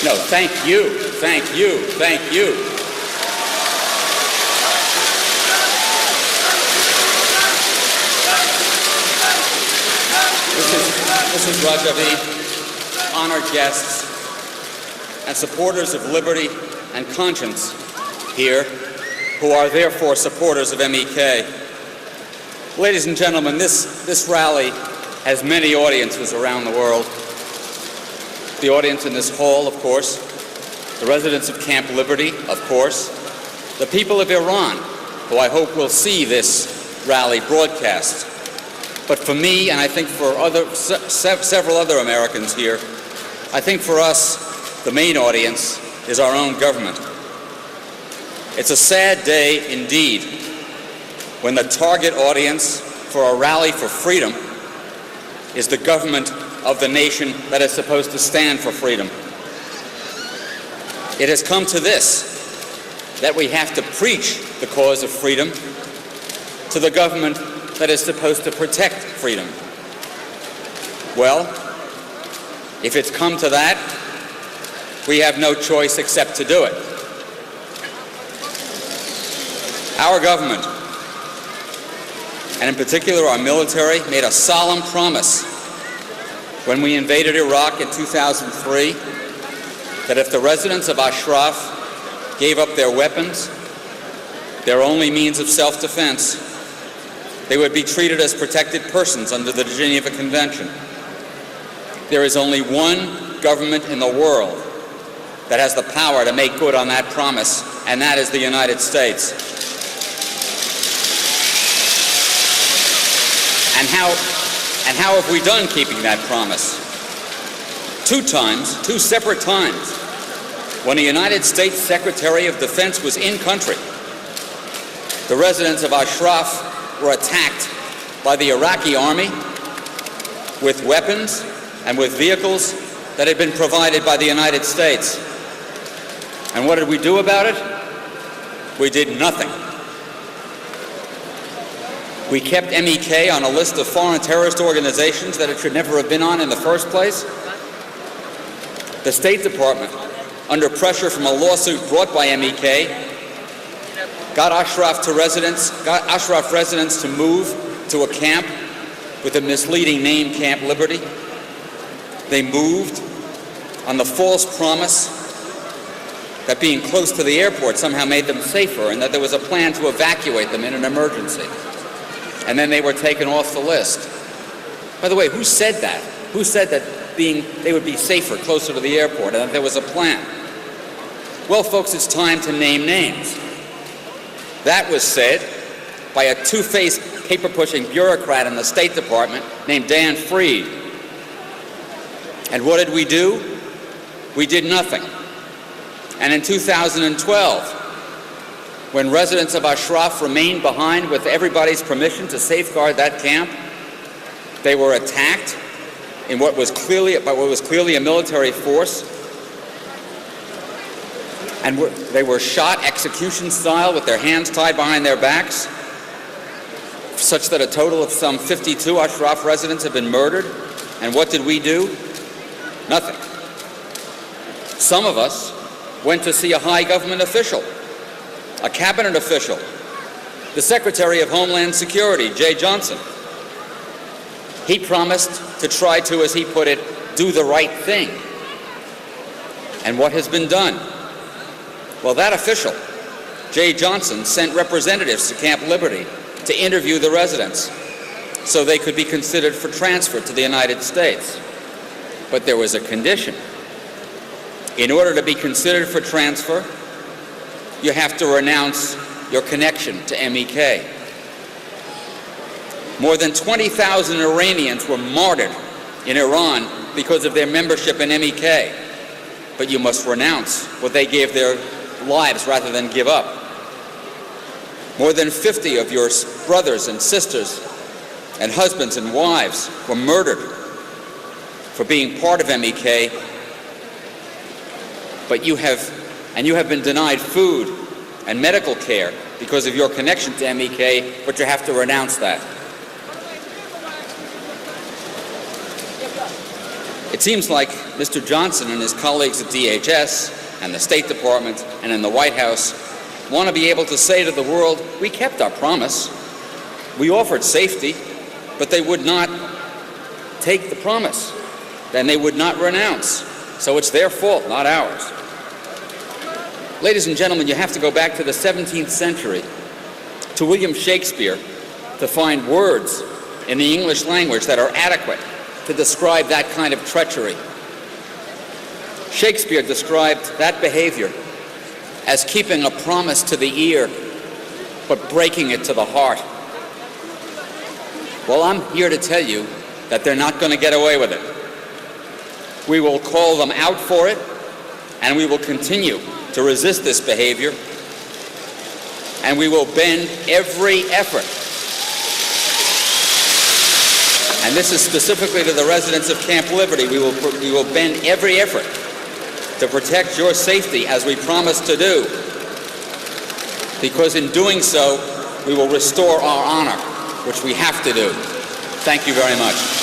No, thank you, thank you, thank you. This is Rajavi, honored guests, and supporters of liberty and conscience here, who are therefore supporters of MEK. Ladies and gentlemen, this rally has many audiences around the world. The audience in this hall, of course, the residents of Camp Liberty, of course, the people of Iran, who I hope will see this rally broadcast. But for me, and I think for several other Americans here, I think for us, the main audience is our own government. It's a sad day indeed when the target audience for a rally for freedom is the government of the nation that is supposed to stand for freedom. It has come to this, that we have to preach the cause of freedom to the government that is supposed to protect freedom. Well, if it's come to that, we have no choice except to do it. Our government, and in particular our military, made a solemn promise when we invaded Iraq in 2003 that if the residents of Ashraf gave up their weapons, their only means of self-defense, they would be treated as protected persons under the Geneva Convention. There is only one government in the world that has the power to make good on that promise, and that is the United States. And how have we done keeping that promise? Two separate times, when the United States Secretary of Defense was in country, the residents of Ashraf were attacked by the Iraqi army with weapons and with vehicles that had been provided by the United States. And what did we do about it? We did nothing. We kept MEK on a list of foreign terrorist organizations that it should never have been on in the first place. The State Department, under pressure from a lawsuit brought by MEK, got Ashraf residents to move to a camp with a misleading name, Camp Liberty. They moved on the false promise that being close to the airport somehow made them safer and that there was a plan to evacuate them in an emergency. And then they were taken off the list. By the way, who said that? Who said that they would be safer closer to the airport and that there was a plan? Well, folks, it's time to name names. That was said by a two-faced, paper-pushing bureaucrat in the State Department named Dan Freed. And what did we do? We did nothing. And in 2012, when residents of Ashraf remained behind with everybody's permission to safeguard that camp, they were attacked in by what was clearly a military force, and they were shot execution style with their hands tied behind their backs, such that a total of some 52 Ashraf residents have been murdered. And what did we do? Nothing. Some of us went to see a high government official, a cabinet official, the Secretary of Homeland Security, Jay Johnson. He promised to try to, as he put it, do the right thing. And what has been done? Well, that official, Jay Johnson, sent representatives to Camp Liberty to interview the residents so they could be considered for transfer to the United States. But there was a condition. In order to be considered for transfer, you have to renounce your connection to MEK. More than 20,000 Iranians were martyred in Iran because of their membership in MEK. But you must renounce what they gave their lives rather than give up. More than 50 of your brothers and sisters and husbands and wives were murdered for being part of MEK, but you have been denied food and medical care because of your connection to MEK, but you have to renounce that. It seems like Mr. Johnson and his colleagues at DHS and the State Department and in the White House want to be able to say to the world, we kept our promise. We offered safety, but they would not take the promise. Then they would not renounce. So it's their fault, not ours. Ladies and gentlemen, you have to go back to the 17th century, to William Shakespeare, to find words in the English language that are adequate to describe that kind of treachery. Shakespeare described that behavior as keeping a promise to the ear, but breaking it to the heart. Well, I'm here to tell you that they're not going to get away with it. We will call them out for it, and we will continue to resist this behavior, and we will bend every effort. And this is specifically to the residents of Camp Liberty. We will bend every effort to protect your safety as we promised to do, because in doing so, we will restore our honor, which we have to do. Thank you very much.